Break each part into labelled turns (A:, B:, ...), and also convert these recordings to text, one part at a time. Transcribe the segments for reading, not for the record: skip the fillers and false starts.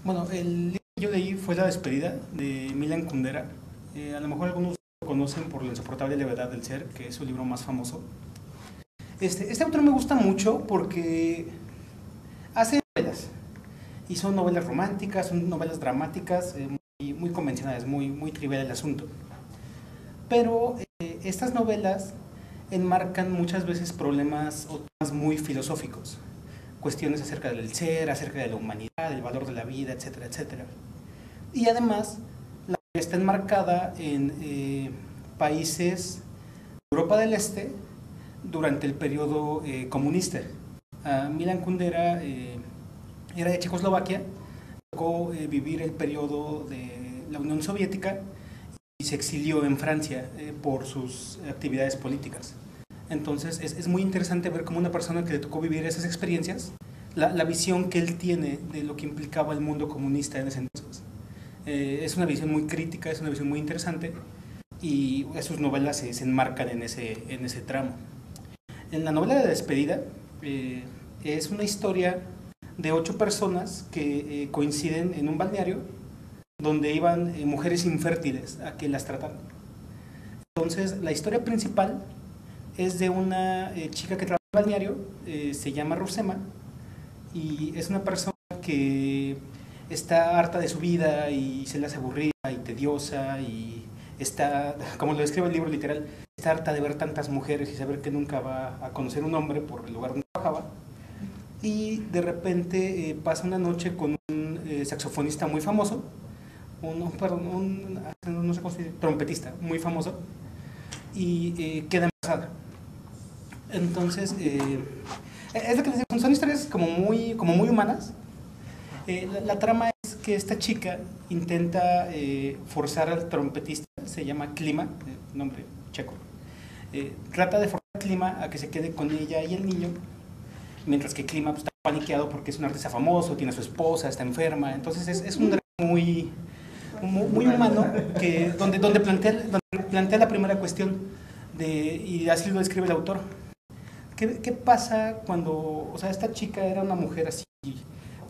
A: Bueno, el libro que yo leí fue La despedida de Milan Kundera. A lo mejor algunos lo conocen por La insoportable levedad del ser, que es su libro más famoso. Este autor me gusta mucho porque hace novelas, y son novelas románticas, son novelas dramáticas, muy convencionales, muy trivial el asunto. Pero estas novelas enmarcan muchas veces problemas o temas muy filosóficos, cuestiones acerca del ser, acerca de la humanidad, el valor de la vida, etcétera, etcétera. Y además, la está enmarcada en países de Europa del Este durante el periodo comunista. Milan Kundera era de Checoslovaquia, tocó vivir el periodo de la Unión Soviética y se exilió en Francia por sus actividades políticas. Entonces es muy interesante ver cómo una persona que le tocó vivir esas experiencias, la visión que él tiene de lo que implicaba el mundo comunista en ese entonces. Es una visión muy crítica, es una visión muy interesante y sus novelas se enmarcan en ese tramo. En la novela de La despedida es una historia de 8 personas que coinciden en un balneario donde iban mujeres infértiles a que las trataran. Entonces la historia principal es de una chica que trabaja en el balneario, se llama Rusema, y es una persona que está harta de su vida y se le hace aburrida y tediosa y está, como lo describe el libro literal, está harta de ver tantas mujeres y saber que nunca va a conocer un hombre por el lugar donde trabajaba. Y de repente pasa una noche con un saxofonista muy famoso, no sé cómo se dice, trompetista muy famoso, y queda embarazada. Entonces, es lo que les digo, son historias como muy humanas. La trama es que esta chica intenta forzar al trompetista, se llama Klima, nombre checo, trata de forzar a Klima a que se quede con ella y el niño, mientras que Klima pues, está paniqueado porque es un artista famoso, tiene a su esposa, está enferma. Entonces es un drama muy humano donde plantea la primera cuestión y así lo describe el autor. ¿Qué pasa cuando, o sea, esta chica era una mujer así,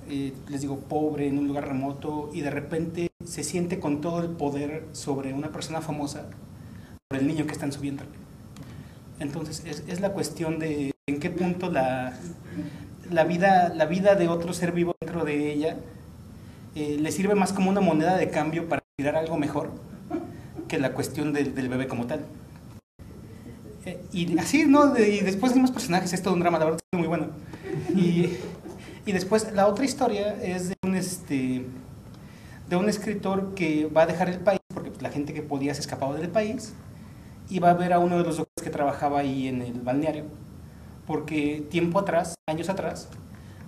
A: les digo, pobre, en un lugar remoto, y de repente se siente con todo el poder sobre una persona famosa, sobre el niño que está en su vientre? Entonces es la cuestión de en qué punto la vida de otro ser vivo dentro de ella le sirve más como una moneda de cambio para tirar algo mejor que la cuestión del bebé como tal. Y así, ¿no? Y después hay más personajes, es todo un drama, la verdad es muy bueno. Y después la otra historia es de un escritor que va a dejar el país, porque la gente que podía se escapaba del país, y va a ver a uno de los doctores que trabajaba ahí en el balneario, porque tiempo atrás, años atrás,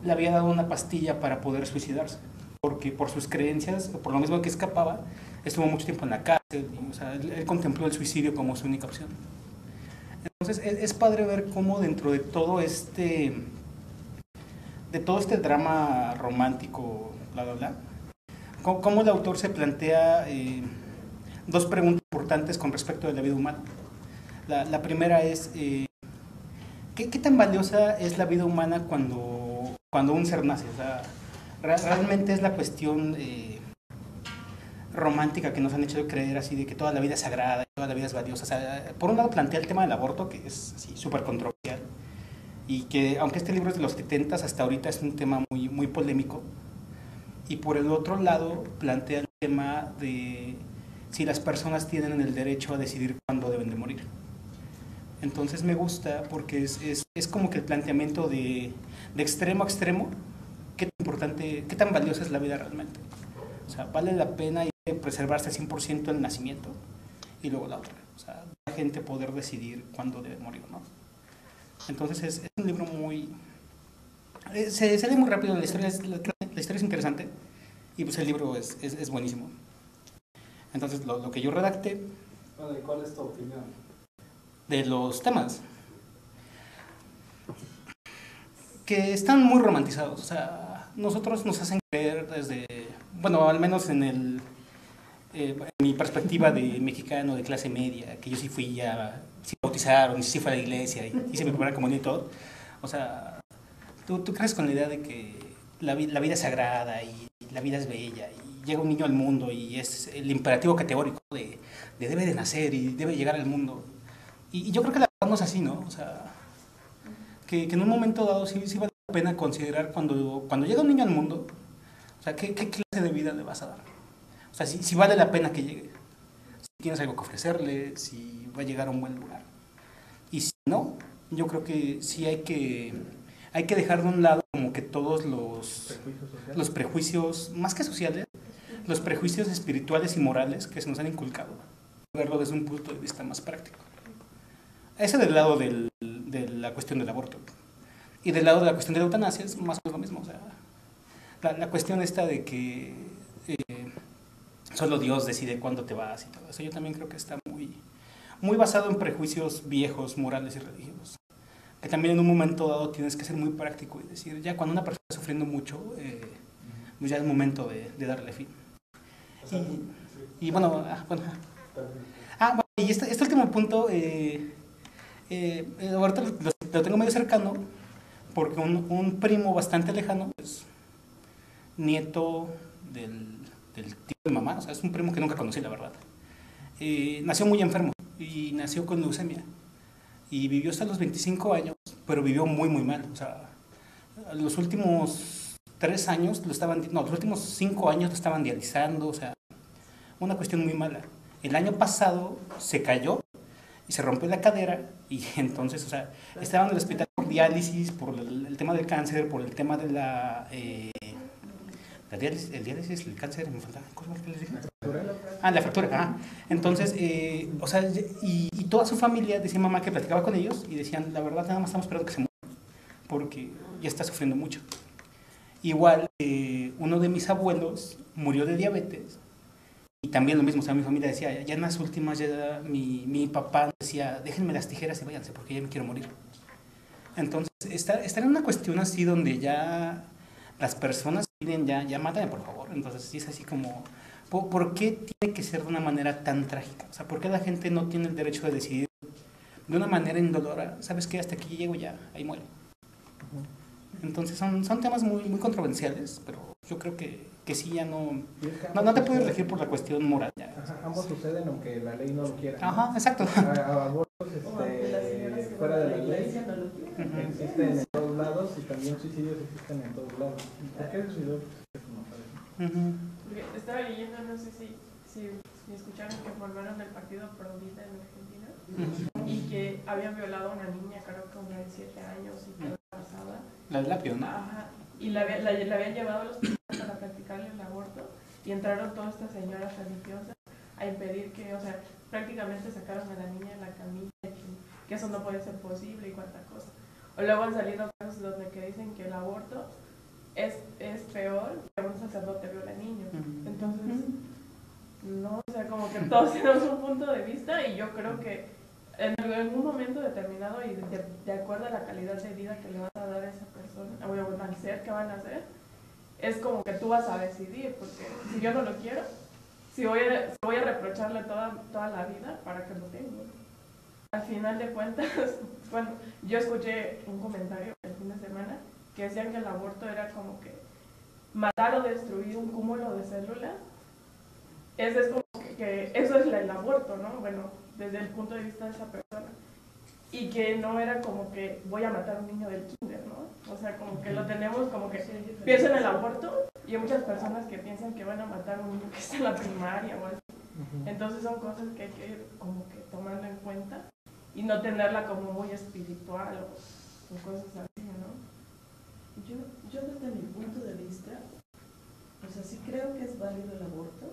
A: le había dado una pastilla para poder suicidarse, porque por sus creencias, por lo mismo que escapaba, estuvo mucho tiempo en la cárcel, y, o sea, él contempló el suicidio como su única opción. Entonces es padre ver cómo dentro de todo este drama romántico, bla, bla, bla, cómo el autor se plantea 2 preguntas importantes con respecto de la vida humana. La primera es, ¿qué tan valiosa es la vida humana cuando un ser nace? O sea, realmente es la cuestión romántica que nos han hecho creer así de que toda la vida es sagrada, toda la vida es valiosa. O sea, por un lado plantea el tema del aborto, que es súper controversial, y que aunque este libro es de los 70, hasta ahorita es un tema muy polémico. Y por el otro lado plantea el tema de si las personas tienen el derecho a decidir cuándo deben de morir. Entonces me gusta porque es como que el planteamiento de extremo a extremo, qué tan importante, qué tan valiosa es la vida realmente. O sea, vale la pena preservarse al 100% el nacimiento, y luego la otra. O sea, la gente poder decidir cuándo debe morir, ¿no? Entonces es un libro se lee muy rápido, la historia es interesante, y pues el libro es buenísimo. Entonces lo que yo redacté...
B: ¿Cuál es tu opinión?
A: De los temas que están muy romantizados. O sea, nosotros nos hacen creer desde, bueno, al menos en mi perspectiva de mexicano de clase media, que yo sí fui sí bautizaron, sí fui a la iglesia, hice mi primera comunión y todo. O sea, tú crees con la idea de que la vida es sagrada y la vida es bella y llega un niño al mundo y es el imperativo categórico de debe de nacer y debe llegar al mundo. Y yo creo que la verdad no es así, ¿no? O sea, que en un momento dado sí vale la pena considerar cuando llega un niño al mundo, o sea, ¿qué clase de vida le vas a dar? O sea, si vale la pena que llegue, si tienes algo que ofrecerle, si va a llegar a un buen lugar. Y si no, yo creo que sí hay que dejar de un lado como que todos los prejuicios, más que sociales, los prejuicios espirituales y morales que se nos han inculcado, verlo desde un punto de vista más práctico. Ese del lado de la cuestión del aborto. Y del lado de la cuestión de la eutanasia es más o menos lo mismo. O sea, la cuestión esta de que solo Dios decide cuándo te vas y todo eso, yo también creo que está muy basado en prejuicios viejos, morales y religiosos. Que también en un momento dado tienes que ser muy práctico y decir, ya cuando una persona está sufriendo mucho, pues ya es momento de darle fin. Y bueno, y este último punto, ahorita lo tengo medio cercano, porque un primo bastante lejano, pues, nieto del tío de mamá, o sea, es un primo que nunca conocí, la verdad. Nació muy enfermo y nació con leucemia. Y vivió hasta los 25 años, pero vivió muy mal. O sea, los últimos 3 años los últimos 5 años lo estaban dializando, o sea, una cuestión muy mala. El año pasado se cayó y se rompió la cadera y entonces, o sea, estaba en el hospital por diálisis, por el tema del cáncer, por el tema de el diálisis, el cáncer, me falta, ¿cómo es que les dije? La fractura. Entonces, o sea, y toda su familia, decía mamá que platicaba con ellos y decían, la verdad, nada más estamos esperando que se muera, porque ya está sufriendo mucho. Igual, uno de mis abuelos murió de diabetes y también lo mismo, o sea, mi familia decía, ya en las últimas, ya mi papá decía, déjenme las tijeras y váyanse porque ya me quiero morir. Entonces, estar en una cuestión así donde ya las personas piden, ya mátame por favor. Entonces, sí es así como, ¿por qué tiene que ser de una manera tan trágica? O sea, ¿por qué la gente no tiene el derecho de decidir de una manera indolora? ¿Sabes qué? Hasta aquí llego ya, ahí muere. Entonces, son temas muy controversiales, pero yo creo que sí ya no te puedes regir por la cuestión moral. Ya.
B: Ambos suceden aunque la ley no lo quiera.
A: Ajá, exacto.
B: Abortos fuera de la ley existen en todos lados y también suicidios existen en todos lados. ¿Por qué suicidios no aparecen?
C: Estaba leyendo, no sé si escucharon que formaron el partido Pro Vida en Argentina y que habían violado a una niña, creo que una de 7 años y quedó embarazada.
A: La del apio, ¿no?
C: Ajá. Y la habían llevado al hospital para practicarle el aborto y entraron todas estas señoras religiosas a impedir que, o sea, prácticamente sacaron a la niña de la camilla, que eso no puede ser posible y cuánta cosa. O luego han salido casos donde que dicen que el aborto es peor que un sacerdote viola a niños. Entonces, no, o sea, como que todos tenemos un punto de vista y yo creo que en algún momento determinado y de acuerdo a la calidad de vida que le vas a dar a esa persona, o al ser que van a hacer, es como que tú vas a decidir, porque si yo no lo quiero, si voy a reprocharle toda la vida para que lo tenga. Al final de cuentas, bueno, yo escuché un comentario el fin de semana que decían que el aborto era como que matar o destruir un cúmulo de células. Es como que eso es el aborto, ¿no? Bueno, desde el punto de vista de esa persona. Y que no era como que voy a matar a un niño del kinder, ¿no? O sea, como que lo tenemos como que pienso en el aborto y hay muchas personas que piensan que van a matar a un niño que está en la primaria o así. Entonces son cosas que hay que ir como que tomando en cuenta y no tenerla como muy espiritual o cosas así, ¿no?
D: Yo desde mi punto de vista, o sea, sí creo que es válido el aborto.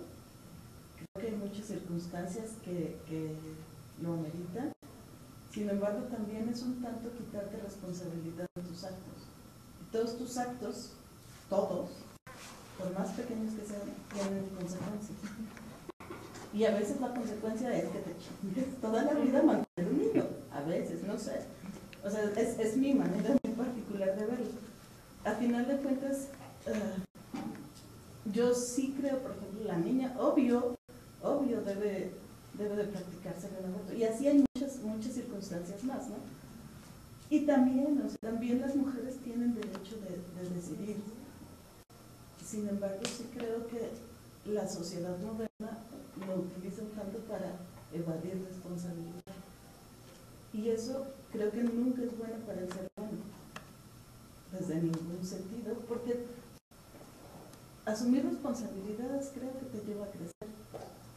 D: Creo que hay muchas circunstancias que lo ameritan. Sin embargo, también es un tanto quitarte responsabilidad de tus actos. Y todos tus actos, todos, por más pequeños que sean, tienen consecuencias. Y a veces la consecuencia es que te chingues toda la vida mantener un niño. A veces, no sé. O sea, es mi manera muy particular de verlo. A final de cuentas, yo sí creo, por ejemplo, la niña, obvio debe de practicarse el aborto. Y así hay muchas circunstancias más, ¿no? Y también, o sea, también las mujeres tienen derecho de decidir Sin embargo, sí creo que la sociedad moderna lo utiliza un tanto para evadir responsabilidad. Y eso creo que nunca es bueno para el ser humano, desde ningún sentido, porque asumir responsabilidades creo que te lleva a crecer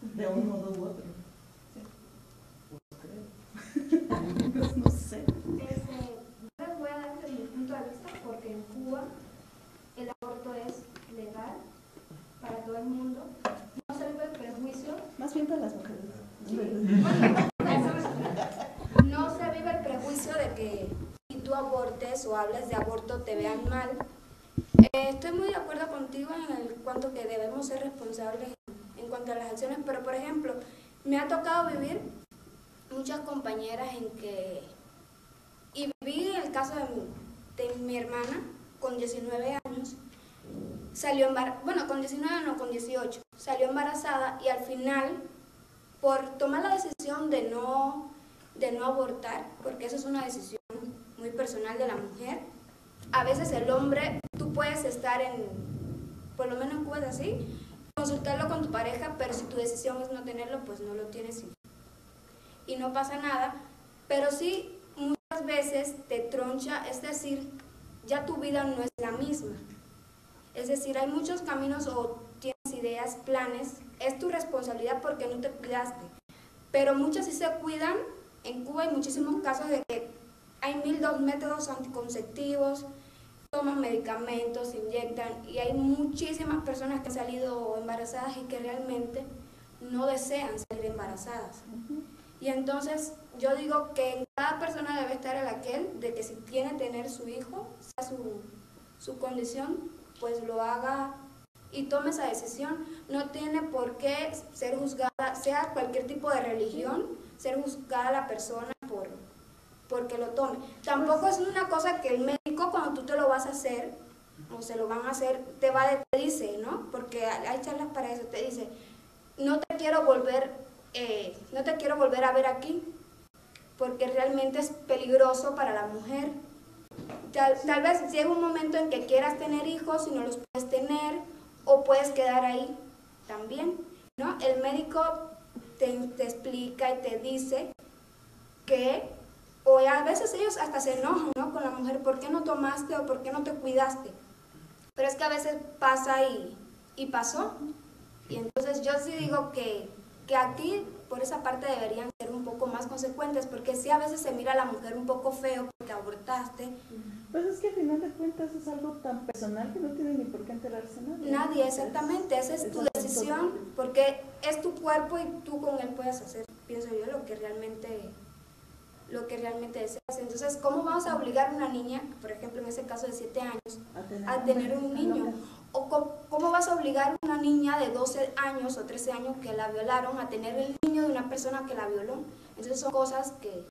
D: de un modo u otro. Pues creo. Pues no sé.
E: Yo les voy a dar desde mi punto de vista porque en Cuba el aborto es legal para todo el mundo. No se vive el prejuicio.
D: Más bien para las mujeres.
E: Sí. No se vive el prejuicio de que si tú abortes o hables de aborto te vean mal. Estoy muy de acuerdo contigo en el cuanto que debemos ser responsables en cuanto a las acciones, pero por ejemplo, me ha tocado vivir muchas compañeras en que, y viví el caso de mi hermana con 19 años, salió embarazada, bueno, con 19 no, con 18, salió embarazada y al final, por tomar la decisión de no abortar, porque eso es una decisión muy personal de la mujer, a veces el hombre, tú puedes estar por lo menos en Cuba es así, consultarlo con tu pareja, pero si tu decisión es no tenerlo, pues no lo tienes y no pasa nada, pero sí muchas veces te troncha, es decir, ya tu vida no es la misma. Es decir, hay muchos caminos o tienes ideas, planes, es tu responsabilidad porque no te cuidaste. Pero muchas sí se cuidan. En Cuba hay muchísimos casos de que hay 1002 métodos anticonceptivos, toman medicamentos, se inyectan y hay muchísimas personas que han salido embarazadas y que realmente no desean salir embarazadas. Y entonces yo digo que en cada persona debe estar el aquel de que si tiene tener su hijo, sea su condición, pues lo haga y tome esa decisión. No tiene por qué ser juzgada, sea cualquier tipo de religión, ser juzgada la persona porque lo tome. Tampoco es una cosa que el médico cuando tú te lo vas a hacer, o se lo van a hacer, te dice, ¿no? Porque hay charlas para eso, te dice, no te quiero volver a ver aquí, porque realmente es peligroso para la mujer. Tal vez llegue un momento en que quieras tener hijos y no los puedes tener, o puedes quedar ahí también, ¿no? El médico te explica y te dice que, o a veces ellos hasta se enojan, ¿no? Con la mujer, ¿por qué no tomaste o por qué no te cuidaste? Pero es que a veces pasa y pasó. Y entonces yo sí digo que aquí, por esa parte, deberían ser un poco más consecuentes, porque sí a veces se mira a la mujer un poco feo porque abortaste.
D: Pues es que al final de cuentas es algo tan personal que no tiene ni por qué enterarse nadie.
E: Nadie, exactamente, esa es tu decisión, porque es tu cuerpo y tú con él puedes hacer, pienso yo, lo que realmente deseas. Entonces, ¿cómo vamos a obligar a una niña, por ejemplo, en ese caso de 7 años, a tener un niño? ¿O cómo vas a obligar a una niña de 12 años o 13 años que la violaron a tener el niño de una persona que la violó? Entonces son cosas que